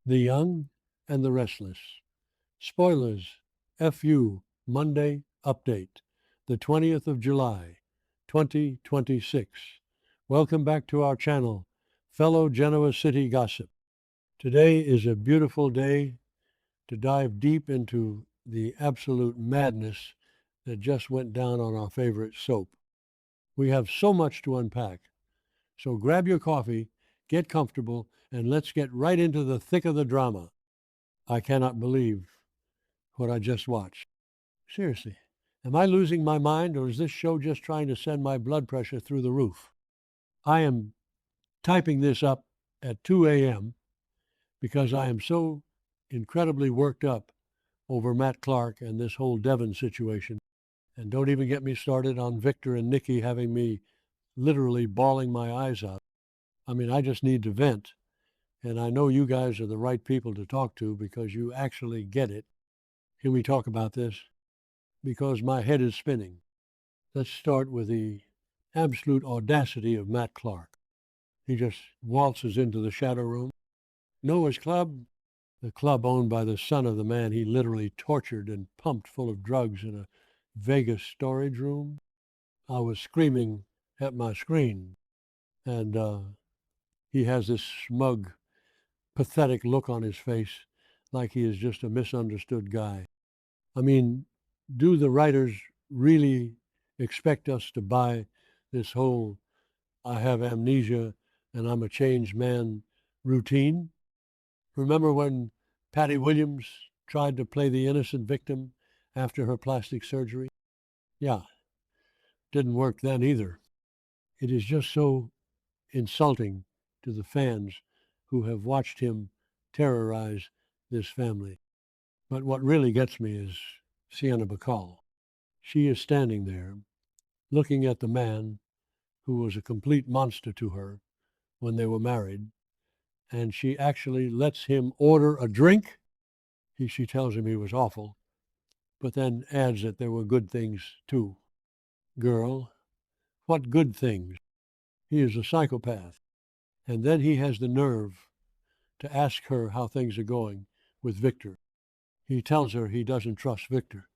The Young and the Restless. Spoilers. FU Monday Update. The 20th of July, 2026. Welcome back to our channel, fellow Genoa City gossip. Today is a beautiful day to dive deep into the absolute madness that just went down on our favorite soap. We have so much to unpack. So grab your coffee, get comfortable, and let's get right into the thick of the drama. I cannot believe what I just watched. Seriously, am I losing my mind, or is this show just trying to send my blood pressure through the roof? I am typing this up at 2 a.m. because I am so incredibly worked up over Matt Clark and this whole Devon situation. And don't even get me started on Victor and Nikki having me literally bawling my eyes out. I mean, I just need to vent. And I know you guys are the right people to talk to because you actually get it. Can we talk about this? Because my head is spinning. Let's start with the absolute audacity of Matt Clark. He just waltzes into the shadow room. Noah's Club, the club owned by the son of the man he literally tortured and pumped full of drugs in a Vegas storage room. I was screaming at my screen, and he has this smug, pathetic look on his face like he is just a misunderstood guy. I mean, do the writers really expect us to buy this whole I have amnesia and I'm a changed man routine? Remember when Patty Williams tried to play the innocent victim after her plastic surgery? Yeah, didn't work then either. It is just so insulting to the fans who have watched him terrorize this family. But what really gets me is Sienna Bacall. She is standing there looking at the man who was a complete monster to her when they were married, and she actually lets him order a drink. She tells him he was awful, but then adds that there were good things too. Girl, what good things? He is a psychopath. And then he has the nerve to ask her how things are going with Victor. He tells her he doesn't trust Victor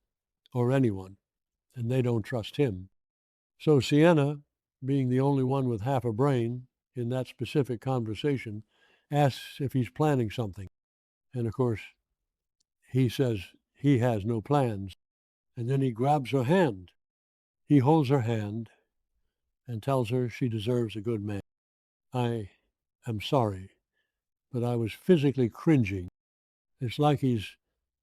or anyone, and they don't trust him. So Sienna, being the only one with half a brain in that specific conversation, asks if he's planning something. And of course, he says he has no plans. And then he grabs her hand. He holds her hand and tells her she deserves a good man. I am sorry, but I was physically cringing. It's like he's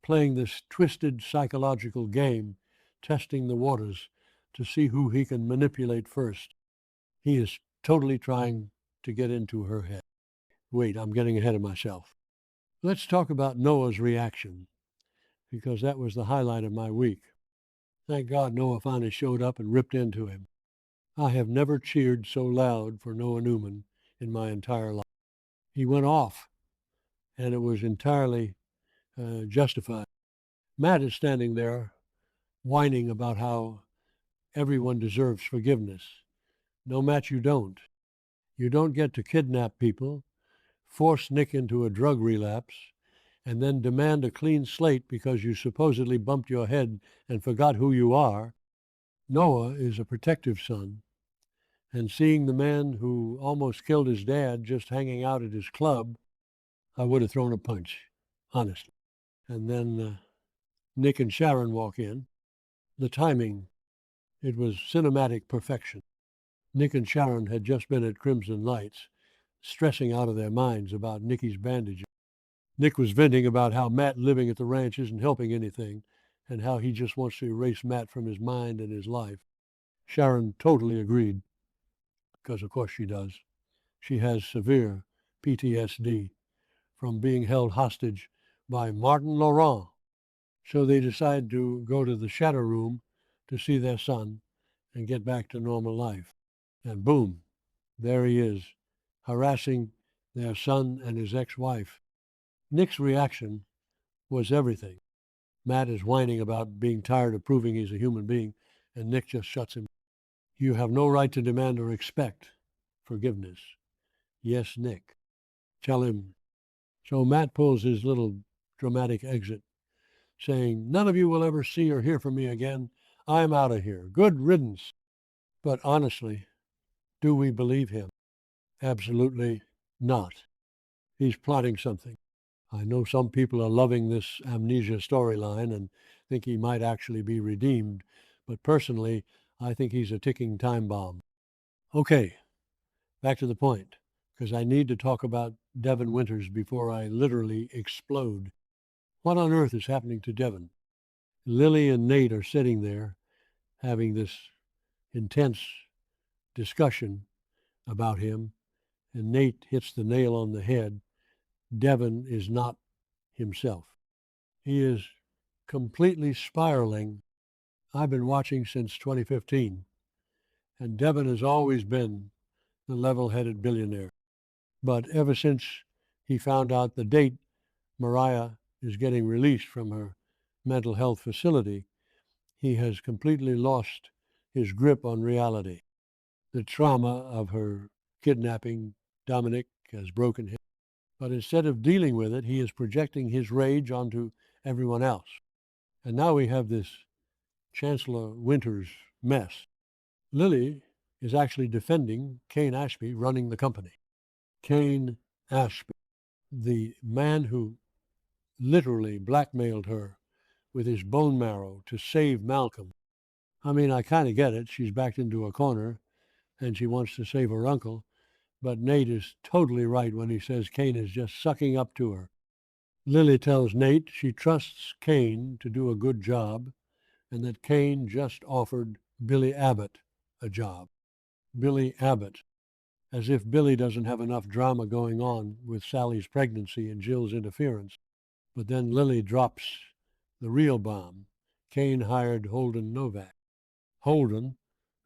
playing this twisted psychological game, testing the waters to see who he can manipulate first. He is totally trying to get into her head. Wait, I'm getting ahead of myself. Let's talk about Noah's reaction, because that was the highlight of my week. Thank God Noah finally showed up and ripped into him. I have never cheered so loud for Noah Newman in my entire life. He went off, and it was entirely justified. Matt is standing there whining about how everyone deserves forgiveness. No, Matt, you don't. You don't get to kidnap people, force Nick into a drug relapse, and then demand a clean slate because you supposedly bumped your head and forgot who you are. Noah is a protective son, and seeing the man who almost killed his dad just hanging out at his club, I would have thrown a punch, honestly. And then Nick and Sharon walk in. The timing, it was cinematic perfection. Nick and Sharon had just been at Crimson Lights, stressing out of their minds about Nicky's bandages. Nick was venting about how Matt living at the ranch isn't helping anything, and how he just wants to erase Matt from his mind and his life. Sharon totally agreed, because of course she does. She has severe PTSD from being held hostage by Martin Laurent. So they decide to go to the shadow room to see their son and get back to normal life. And boom, there he is, harassing their son and his ex-wife. Nick's reaction was everything. Matt is whining about being tired of proving he's a human being, and Nick just shuts him. You have no right to demand or expect forgiveness. Yes, Nick. Tell him So Matt pulls his little dramatic exit, saying, "None of you will ever see or hear from me again. I'm out of here. Good riddance." But honestly, do we believe him? Absolutely not. He's plotting something. I know some people are loving this amnesia storyline and think he might actually be redeemed, but personally, I think he's a ticking time bomb. Okay, back to the point, because I need to talk about Devon Winters before I literally explode. What on earth is happening to Devon? Lily and Nate are sitting there having this intense discussion about him, and Nate hits the nail on the head. Devon is not himself. He is completely spiraling. I've been watching since 2015, and Devon has always been the level-headed billionaire. But ever since he found out the date Mariah is getting released from her mental health facility, he has completely lost his grip on reality. The trauma of her kidnapping Dominic has broken him. But instead of dealing with it, he is projecting his rage onto everyone else. And now we have this Chancellor Winters mess. Lily is actually defending Kane Ashby running the company. Kane Ashby, the man who literally blackmailed her with his bone marrow to save Malcolm. I mean, I kind of get it. She's backed into a corner and she wants to save her uncle. But Nate is totally right when he says Kane is just sucking up to her. Lily tells Nate she trusts Kane to do a good job and that Kane just offered Billy Abbott a job. Billy Abbott, as if Billy doesn't have enough drama going on with Sally's pregnancy and Jill's interference. But then Lily drops the real bomb. Kane hired Holden Novak. Holden,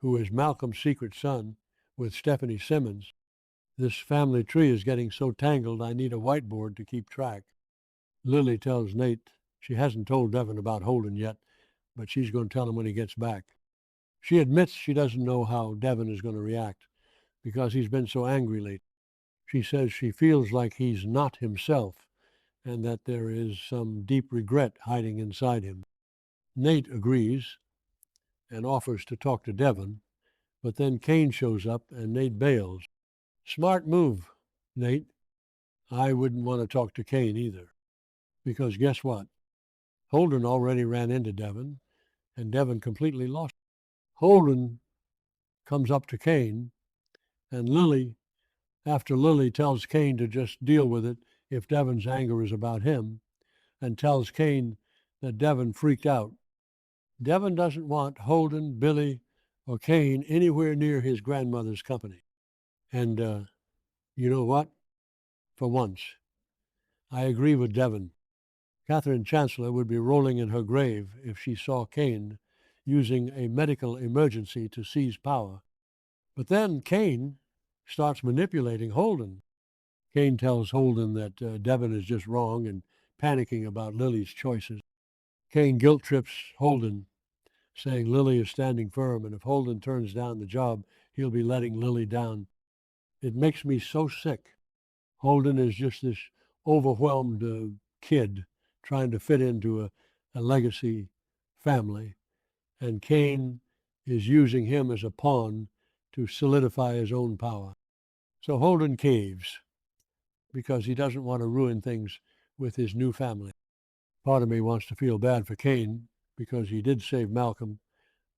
who is Malcolm's secret son with Stephanie Simmons. This family tree is getting so tangled I need a whiteboard to keep track. Lily tells Nate she hasn't told Devon about Holden yet, but she's going to tell him when he gets back. She admits she doesn't know how Devon is going to react because he's been so angry lately. She says she feels like he's not himself and that there is some deep regret hiding inside him. Nate agrees and offers to talk to Devon, but then Kane shows up and Nate bails. Smart move, Nate. I wouldn't want to talk to Kane either, because guess what? Holden already ran into Devon, and Devon completely lost. Holden comes up to Kane, and after Lily tells Kane to just deal with it if Devon's anger is about him, and tells Kane that Devon freaked out. Devon doesn't want Holden, Billy, or Kane anywhere near his grandmother's company. And you know what? For once, I agree with Devon. Catherine Chancellor would be rolling in her grave if she saw Kane using a medical emergency to seize power. But then Kane starts manipulating Holden. Kane tells Holden that Devon is just wrong and panicking about Lily's choices. Kane guilt trips Holden, saying Lily is standing firm, and if Holden turns down the job, he'll be letting Lily down. It makes me so sick. Holden is just this overwhelmed kid trying to fit into a legacy family, and Kane is using him as a pawn to solidify his own power. So Holden caves because he doesn't want to ruin things with his new family. Part of me wants to feel bad for Kane because he did save Malcolm,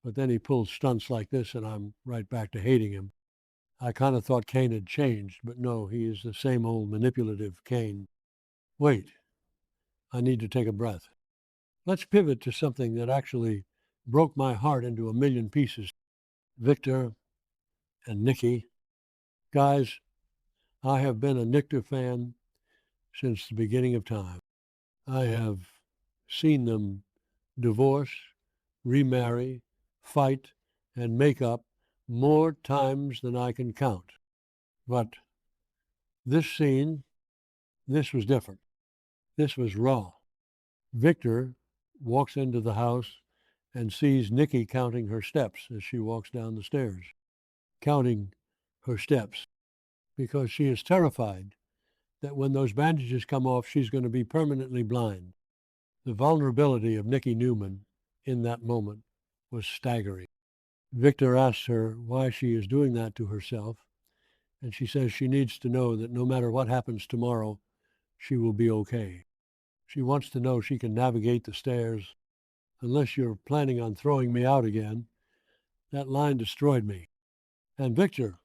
but then he pulls stunts like this and I'm right back to hating him. I kind of thought Kane had changed, but no, he is the same old manipulative Kane. Wait, I need to take a breath. Let's pivot to something that actually broke my heart into a million pieces. Victor and Nikki. Guys, I have been a Nictor fan since the beginning of time. I have seen them divorce, remarry, fight, and make up more times than I can count. But this scene, this was different. This was raw. Victor walks into the house and sees Nikki counting her steps as she walks down the stairs, counting her steps, because she is terrified that when those bandages come off, she's going to be permanently blind. The vulnerability of Nikki Newman in that moment was staggering. Victor asks her why she is doing that to herself, and she says she needs to know that no matter what happens tomorrow, she will be okay. She wants to know she can navigate the stairs. Unless you're planning on throwing me out again. That line destroyed me. And Victor,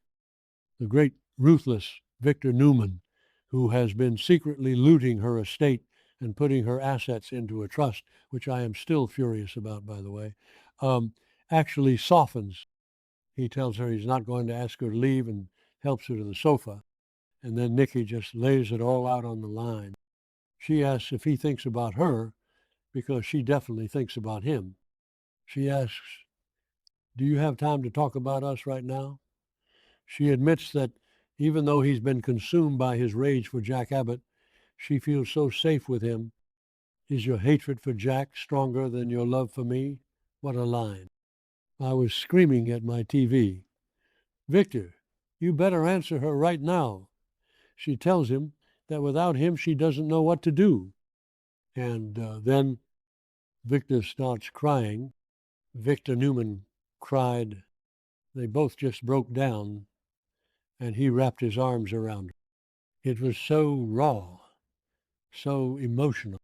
the great ruthless Victor Newman, who has been secretly looting her estate and putting her assets into a trust, which I am still furious about, by the way, actually softens. He tells her he's not going to ask her to leave and helps her to the sofa. And then Nikki just lays it all out on the line. She asks if he thinks about her because she definitely thinks about him. She asks, "Do you have time to talk about us right now?" She admits that even though he's been consumed by his rage for Jack Abbott, she feels so safe with him. Is your hatred for Jack stronger than your love for me? What a line. I was screaming at my TV. Victor, you better answer her right now. She tells him that without him, she doesn't know what to do. And then Victor starts crying. Victor Newman cried. They both just broke down, and he wrapped his arms around her. It was so raw, so emotional.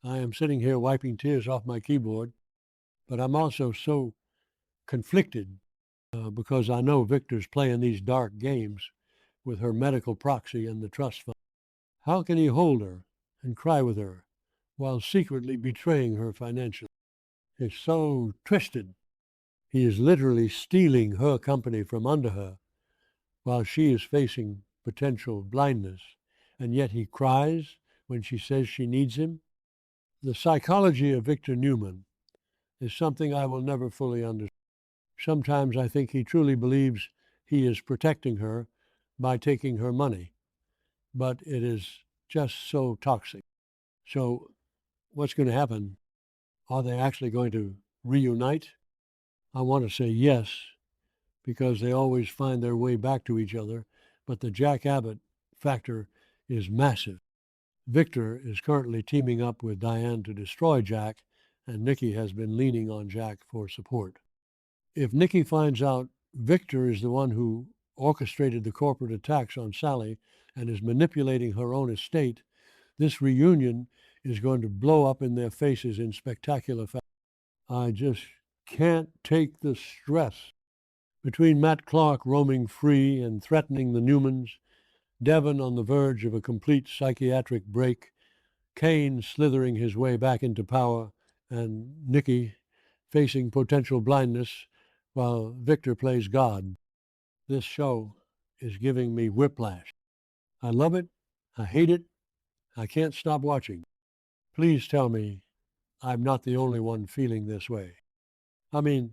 I am sitting here wiping tears off my keyboard, but I'm also so conflicted because I know Victor's playing these dark games with her medical proxy and the trust fund. How can he hold her and cry with her while secretly betraying her financially? It's so twisted. He is literally stealing her company from under her while she is facing potential blindness, and yet he cries when she says she needs him. The psychology of Victor Newman is something I will never fully understand. Sometimes I think he truly believes he is protecting her by taking her money, but it is just so toxic. So what's going to happen? Are they actually going to reunite? I want to say yes, because they always find their way back to each other, but the Jack Abbott factor is massive. Victor is currently teaming up with Diane to destroy Jack, and Nikki has been leaning on Jack for support. If Nikki finds out Victor is the one who orchestrated the corporate attacks on Sally and is manipulating her own estate, this reunion is going to blow up in their faces in spectacular fashion. I just can't take the stress. Between Matt Clark roaming free and threatening the Newmans, Devon on the verge of a complete psychiatric break, Kane slithering his way back into power, and Nikki facing potential blindness while Victor plays God. This show is giving me whiplash. I love it. I hate it. I can't stop watching. Please tell me I'm not the only one feeling this way. I mean,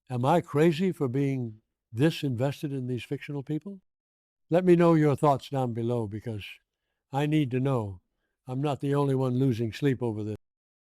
am I crazy for being this invested in these fictional people? Let me know your thoughts down below because I need to know. I'm not the only one losing sleep over this.